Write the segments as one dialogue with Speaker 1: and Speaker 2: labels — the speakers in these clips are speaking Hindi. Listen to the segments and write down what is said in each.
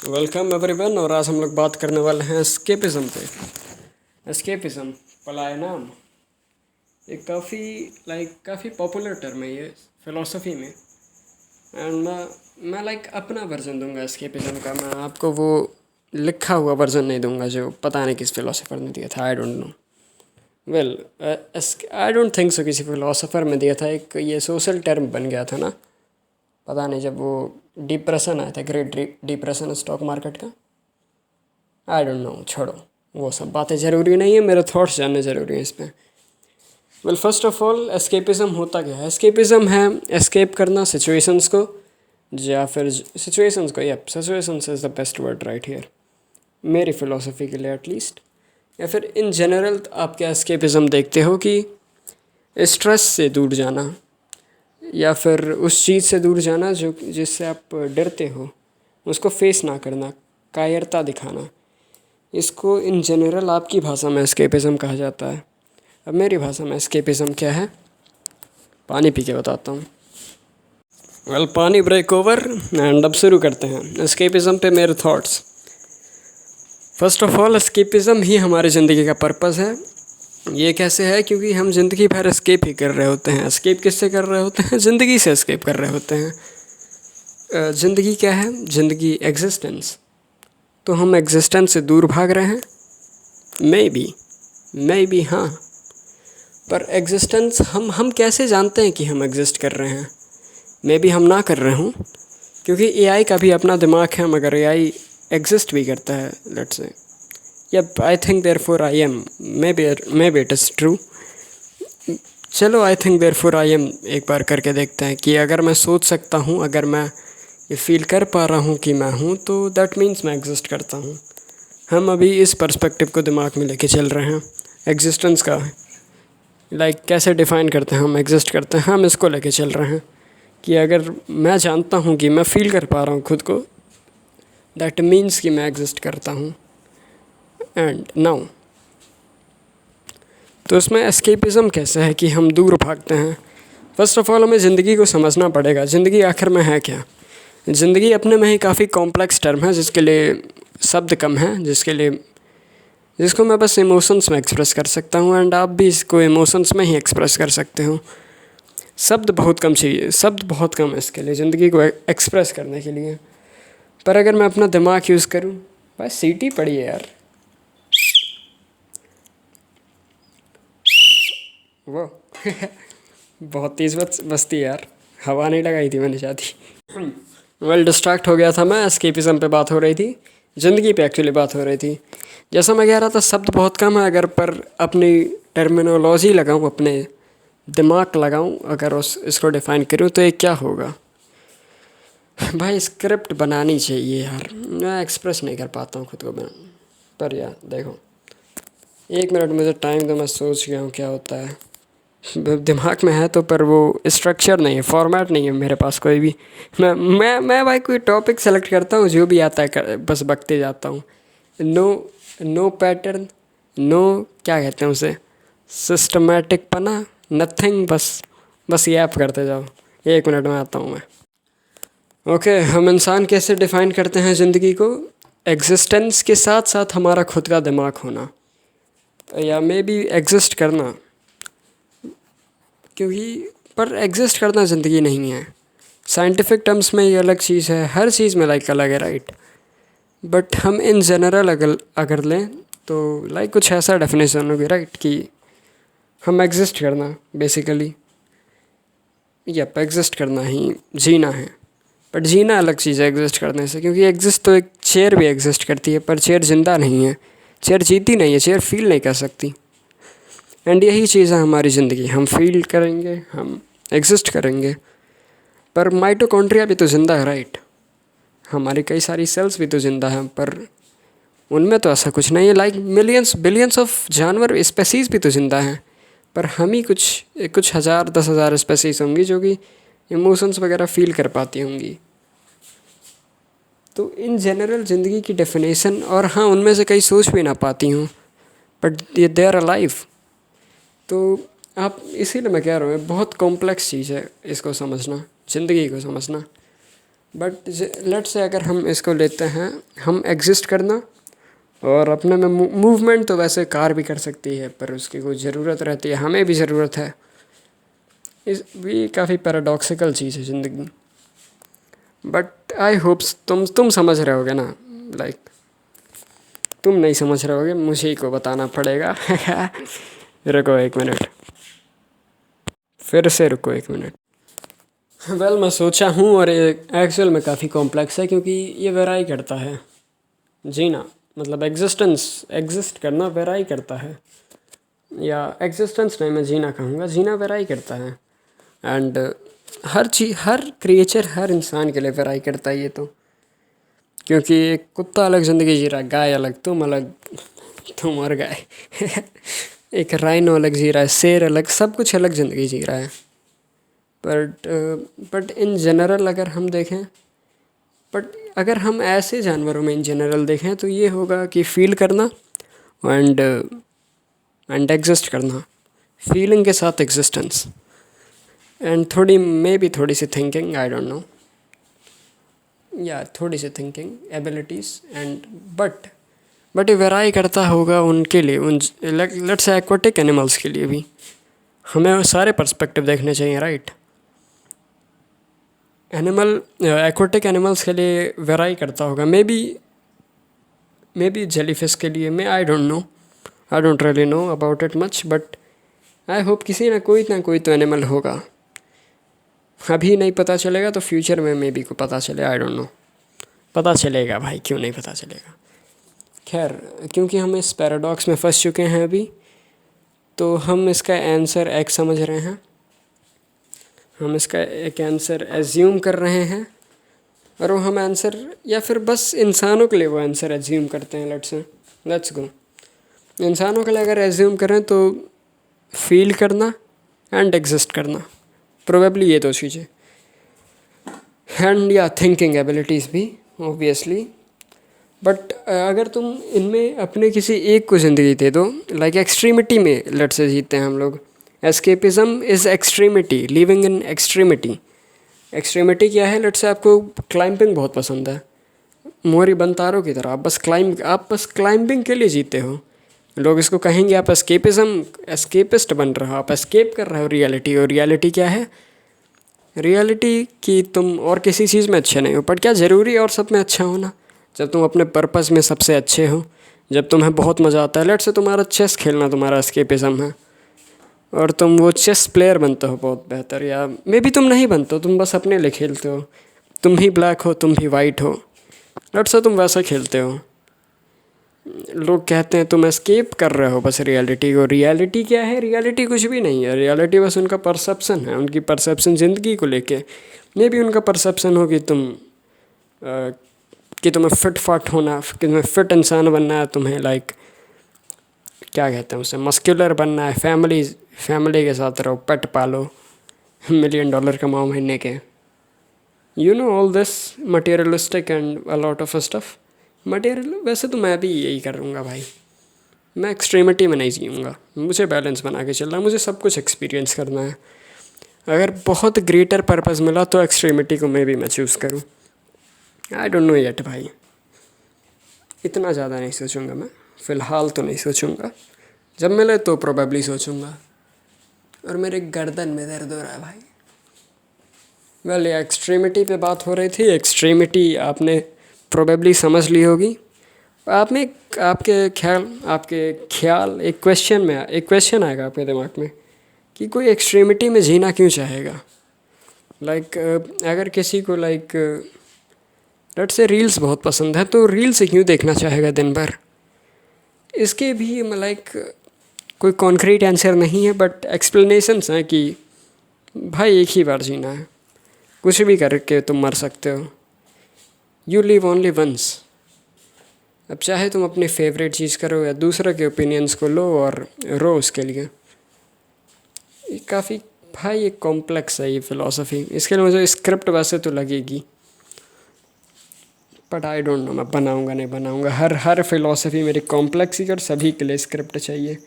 Speaker 1: Welcome everyone. और आज हम लोग बात करने वाले हैं एस्केपिज्म पे। एस्केपिज्म, पलायनम, एक काफ़ी पॉपुलर टर्म है ये फ़िलोसफी में। एंड मैं अपना वर्जन दूंगा एस्केपिज्म का। मैं आपको वो लिखा हुआ वर्जन नहीं दूंगा जो पता नहीं किस फिलोसोफर ने दिया था। I don't know. Well, I don't think so किसी फिलोसोफर में दिया था। एक ये सोशल टर्म बन गया था ना, पता नहीं, जब वो डिप्रेशन आया था, ग्रेट डिप्रेशन स्टॉक मार्केट का। आई डोंट नो, छोड़ो, वो सब बातें ज़रूरी नहीं है। मेरे थॉट्स जानने ज़रूरी हैं इस पर। Well, first of all, escapism होता क्या है? एस्केपिज्म है एस्केप करना सिचुएशंस को, या फिर सिचुएशंस को। या situations is the best word right here, मेरी फ़िलोसफी के लिए एटलीस्ट। या फिर इन जनरल आप क्या एस्केपिज्म देखते हो कि स्ट्रेस से दूर जाना, या फिर उस चीज़ से दूर जाना जो जिससे आप डरते हो, उसको फेस ना करना, कायरता दिखाना। इसको इन जनरल आपकी भाषा में एस्केपिज्म कहा जाता है। अब मेरी भाषा में एस्केपिज्म क्या है, पानी पी के बताता हूँ। वेल, पानी ब्रेक ओवर एंड अब शुरू करते हैं एस्केपिज्म पे मेरे thoughts. First of all, escapism ही हमारी ज़िंदगी का पर्पस है। ये कैसे है? क्योंकि हम ज़िंदगी भर एस्केप ही कर रहे होते हैं। एस्केप किससे कर रहे होते हैं? ज़िंदगी से एस्केप कर रहे होते हैं। ज़िंदगी क्या है? ज़िंदगी एग्जिस्टेंस। तो हम एग्जिस्टेंस से दूर भाग रहे हैं। मे बी हाँ, पर एग्जिस्टेंस हम कैसे जानते हैं कि हम एग्जिस्ट कर रहे हैं? मे बी हम ना कर रहे हों, क्योंकि एआई का भी अपना दिमाग है। मगर एआई एग्जिस्ट भी करता है, let's say. Yup, I think therefore I am, may be it is true. चलो, I think therefore I am एक बार करके देखते हैं कि अगर मैं सोच सकता हूँ, अगर मैं ये फील कर पा रहा हूँ कि मैं हूँ, तो दैट मीन्स मैं एग्जिस्ट करता हूँ। हम अभी इस पर्सपेक्टिव को दिमाग में लेके चल रहे हैं एग्जिस्टेंस का। कैसे डिफ़ाइन करते हैं हम एग्जिस्ट करते हैं, हम इसको लेके चल रहे हैं कि अगर मैं जानता हूँ कि मैं फ़ील कर पा रहा हूँ खुद को, दैट मीन्स कि मैं एग्जिस्ट करता हूँ। एंड नाउ, तो इसमें एस्केपिज्म कैसे है कि हम दूर भागते हैं? फर्स्ट ऑफ ऑल, हमें ज़िंदगी को समझना पड़ेगा। ज़िंदगी आखिर में है क्या? ज़िंदगी अपने में ही काफ़ी कॉम्प्लेक्स टर्म है, जिसके लिए शब्द कम है, जिसको मैं बस इमोशंस में एक्सप्रेस कर सकता हूँ। एंड आप भी इसको इमोशंस में ही एक्सप्रेस कर सकते हो। शब्द बहुत कम चाहिए, शब्द बहुत कम है इसके लिए, ज़िंदगी को एक्सप्रेस करने के लिए। पर अगर मैं अपना दिमाग यूज़ करूँ, बस सीटी पड़ी है यार, वो बहुत तेज़ बजती है यार, हवा नहीं लगाई थी मैंने ज़्यादा। वेल, डिस्ट्रैक्ट हो गया था मैं। एस्केपिज्म पे बात हो रही थी, ज़िंदगी पे एक्चुअली बात हो रही थी। जैसा मैं कह रहा था, शब्द बहुत कम है। अगर पर अपनी टर्मिनोलॉजी लगाऊं, अपने दिमाग लगाऊं, अगर इसको डिफ़ाइन करूं, तो ये क्या होगा? भाई, स्क्रिप्ट बनानी चाहिए यार, मैं एक्सप्रेस नहीं कर पाता हूँ खुद को मैं। पर यार देखो, 1 मिनट मुझे टाइम दो, मैं सोच गया हूँ क्या होता है। दिमाग में है तो, पर वो स्ट्रक्चर नहीं है, फॉर्मेट नहीं है मेरे पास कोई भी। मैं भाई कोई टॉपिक सेलेक्ट करता हूँ, जो भी आता है बस बकते जाता हूँ। नो पैटर्न, नो, क्या कहते हैं उसे, सिस्टमेटिक पना, नथिंग। बस ये ऐप करते जाओ। 1 मिनट में आता हूँ मैं। ओके, हम इंसान कैसे डिफ़ाइन करते हैं ज़िंदगी को? एग्जिस्टेंस के साथ साथ हमारा खुद का दिमाग होना, या मे बी एग्जिस्ट करना। क्योंकि पर एग्जिस्ट करना ज़िंदगी नहीं है। साइंटिफिक टर्म्स में ये अलग चीज़ है, हर चीज़ में अलग है, राइट। बट हम इन जनरल अगर लें तो कुछ ऐसा डेफिनेशन होगी, राइट, कि हम एग्जिस्ट करना बेसिकली, या एग्जिस्ट करना ही जीना है। बट जीना अलग चीज़ है एग्जिस्ट करने से, क्योंकि एग्जिस्ट तो एक चेयर भी एग्जिस्ट करती है, पर चेयर जिंदा नहीं है, चेयर जीती नहीं है, चेयर फील नहीं कर सकती। एंड यही चीज़ है हमारी ज़िंदगी, हम फील करेंगे, हम एग्जिस्ट करेंगे। पर माइटोकॉन्ड्रिया भी तो ज़िंदा है, राइट। हमारी कई सारी सेल्स भी तो ज़िंदा हैं, पर उनमें तो ऐसा कुछ नहीं है। मिलियंस बिलियंस ऑफ जानवर स्पेसीज़ भी तो ज़िंदा हैं, पर हम ही कुछ हज़ार 10,000 स्पेसीज़ होंगी जो कि इमोशंस वगैरह फील कर पाती होंगी। तो इन जनरल ज़िंदगी की डेफिनेशन, और हाँ, उनमें से कई सोच भी ना पाती हूँ, बट दे आर अलाइव। तो आप, इसीलिए मैं कह रहा हूँ, बहुत कॉम्प्लेक्स चीज़ है इसको समझना, ज़िंदगी को समझना। बट लेट्स से अगर हम इसको लेते हैं, हम एग्जिस्ट करना और अपने में मूवमेंट, तो वैसे कार भी कर सकती है पर उसकी कोई ज़रूरत रहती है, हमें भी ज़रूरत है। इस भी काफ़ी पैराडॉक्सिकल चीज़ है ज़िंदगी। बट आई होप्स तुम समझ रहे होगे ना, लाइक तुम नहीं समझ रहे होगे, मुझे ही को बताना पड़ेगा। रुको 1 मिनट, फिर से रुको 1 मिनट। वेल मैं सोचा हूँ, और एक्चुअल में काफ़ी कॉम्प्लेक्स है क्योंकि ये वेराई करता है। जीना मतलब एग्जिस्ट करना वेराई करता है, या एग्जिस्टेंस नहीं, मैं जीना कहूँगा, जीना वेराई करता है। एंड हर क्रिएचर, हर इंसान के लिए वेराई करता है ये तो, क्योंकि एक कुत्ता अलग ज़िंदगी जी रहा है, गाय अलग, तुम और गाय। एक राइनो अलग जी रहा है, शेर अलग, सब कुछ अलग ज़िंदगी जी रहा है। बट इन जनरल अगर हम देखें, बट अगर हम ऐसे जानवरों में इन जनरल देखें तो ये होगा कि फील करना एंड एग्जिस्ट करना, फीलिंग के साथ एग्जिस्टेंस, एंड थोड़ी सी थिंकिंग, आई डोंट नो, या थोड़ी सी थिंकिंग एबिलिटीज़, एंड बट ये वेराई करता होगा उनके लिए, उन लेट्स से एक्वाटिक एनिमल्स के लिए भी। हमें वो सारे पर्सपेक्टिव देखने चाहिए, राइट। एक्वाटिक एनिमल्स के लिए वेराई करता होगा, मे बी जेलीफिश के लिए, I don't really know about it much, but I hope किसी ना कोई तो एनिमल होगा। अभी नहीं पता चलेगा तो फ्यूचर में मे बी को पता चले, आई डोंट नो। पता चलेगा भाई, क्यों नहीं पता चलेगा। खैर, क्योंकि हम इस पैराडॉक्स में फंस चुके हैं अभी, तो हम इसका आंसर एक्स समझ रहे हैं, हम इसका एक आंसर एज्यूम कर रहे हैं, और वो हम आंसर, या फिर बस इंसानों के लिए वो आंसर एज्यूम करते हैं। लेट्स गो, इंसानों के लिए अगर एज्यूम करें तो फील करना एंड एग्जिस्ट करना, प्रोबेबली ये दो चीज़ें, एंड या थिंकिंग एबिलिटीज़ भी ऑब्वियसली। बट अगर तुम इनमें अपने किसी एक को ज़िंदगी दे दो, लाइक एक्सट्रीमिटी में लेट्स से जीते हैं हम लोग, escapism is extremity, living in extremity. Extremity क्या है? लेट्स से आपको क्लाइंबिंग बहुत पसंद है, मोरी बनतारों की तरह, आप बस क्लाइंबिंग के लिए जीते हो। लोग इसको कहेंगे आप एस्केपिस्ट बन रहे हो, आप एस्केप कर रहे हो रियलिटी। और रियलिटी क्या है? रियलिटी कि तुम और किसी चीज़ में अच्छे नहीं हो, पर क्या ज़रूरी है और सब में अच्छा होना? जब तुम अपने पर्पस में सबसे अच्छे हो, जब तुम्हें बहुत मज़ा आता है, लेट्स से तुम्हारा चेस खेलना तुम्हारा एस्केपिज्म है, और तुम वो चेस प्लेयर बनते हो बहुत बेहतर, या मे बी तुम नहीं बनते हो, तुम बस अपने लिए खेलते हो, तुम ही ब्लैक हो, तुम ही वाइट हो, लेट्स से तुम वैसा खेलते हो। लोग कहते हैं तुम एस्केप कर रहे हो बस रियलिटी को। रियलिटी क्या है? रियलिटी कुछ भी नहीं है, रियलिटी बस उनका परसेप्शन है, उनकी परसेप्शन ज़िंदगी को लेके। मे भी उनका परसेप्शन हो कि तुम्हें फिट फाट होना, कि तुम्हें फिट इंसान बनना है, तुम्हें लाइक क्या कहते हैं उसे, मस्कुलर बनना है, फैमिली के साथ रहो, पेट पालो, $1 मिलियन कमाओ महीने के, you know all this materialistic and a lot of stuff material. वैसे तो मैं भी यही करूँगा भाई, मैं एक्सट्रीमिटी में नहीं जीऊँगा, मुझे बैलेंस बना के चलना है, मुझे सब कुछ एक्सपीरियंस करना है। अगर बहुत ग्रेटर पर्पस मिला तो एक्सट्रीमिटी को मैं भी चूज़ करूँ, आई डोंट नो येट भाई, इतना ज़्यादा नहीं सोचूंगा मैं, फ़िलहाल तो नहीं सोचूंगा, जब मिले तो प्रोबेबली सोचूंगा। और मेरे गर्दन में दर्द हो रहा है भाई। वेल, ये एक्सट्रीमिटी पे बात हो रही थी, एक्सट्रीमिटी आपने प्रोबेबली समझ ली होगी। आप में आपके ख्याल एक क्वेश्चन आएगा आपके दिमाग में कि कोई एक्सट्रीमिटी में जीना क्यों चाहेगा। लाइक अगर किसी को लेट्स से रील्स बहुत पसंद है, तो रील्स क्यों देखना चाहेगा दिन भर? इसके भी कोई कॉन्क्रीट आंसर नहीं है, बट एक्सप्लेनेशंस हैं कि भाई एक ही बार जीना है, कुछ भी करके तुम मर सकते हो, यू लिव ओनली वंस। अब चाहे तुम अपनी फेवरेट चीज़ करो या दूसरे के ओपिनियंस को लो और रो उसके लिए। ये काफ़ी भाई एक कॉम्प्लेक्स है ये फ़िलॉसफी, इसके लिए मुझे स्क्रिप्ट वैसे तो लगेगी, बट आई डोंट नो मैं बनाऊंगा नहीं बनाऊंगा। हर फ़िलॉसफी मेरी कॉम्प्लेक्स ही, और सभी के लिए स्क्रिप्ट चाहिए।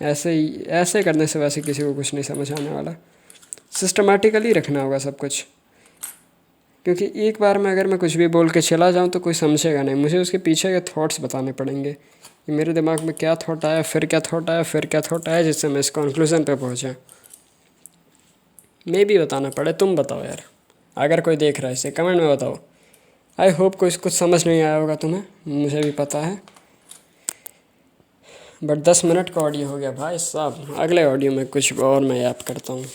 Speaker 1: ऐसे करने से वैसे किसी को कुछ नहीं समझ आने वाला, सिस्टमेटिकली रखना होगा सब कुछ। क्योंकि एक बार में अगर मैं कुछ भी बोल के चला जाऊँ तो कोई समझेगा नहीं, मुझे उसके पीछे के थॉट्स बताने पड़ेंगे कि मेरे दिमाग में क्या थॉट आया, फिर क्या थॉट आया, फिर क्या थॉट आया, जिससे मैं इस कंक्लूज़न पे पहुँचा। मे भी बताना पड़े। तुम बताओ यार, अगर कोई देख रहा है इसे कमेंट में बताओ। आई होप कुछ समझ नहीं आया होगा तुम्हें, मुझे भी पता है। बट 10 मिनट का ऑडियो हो गया भाई साहब। अगले ऑडियो में कुछ और मैं याद करता हूँ।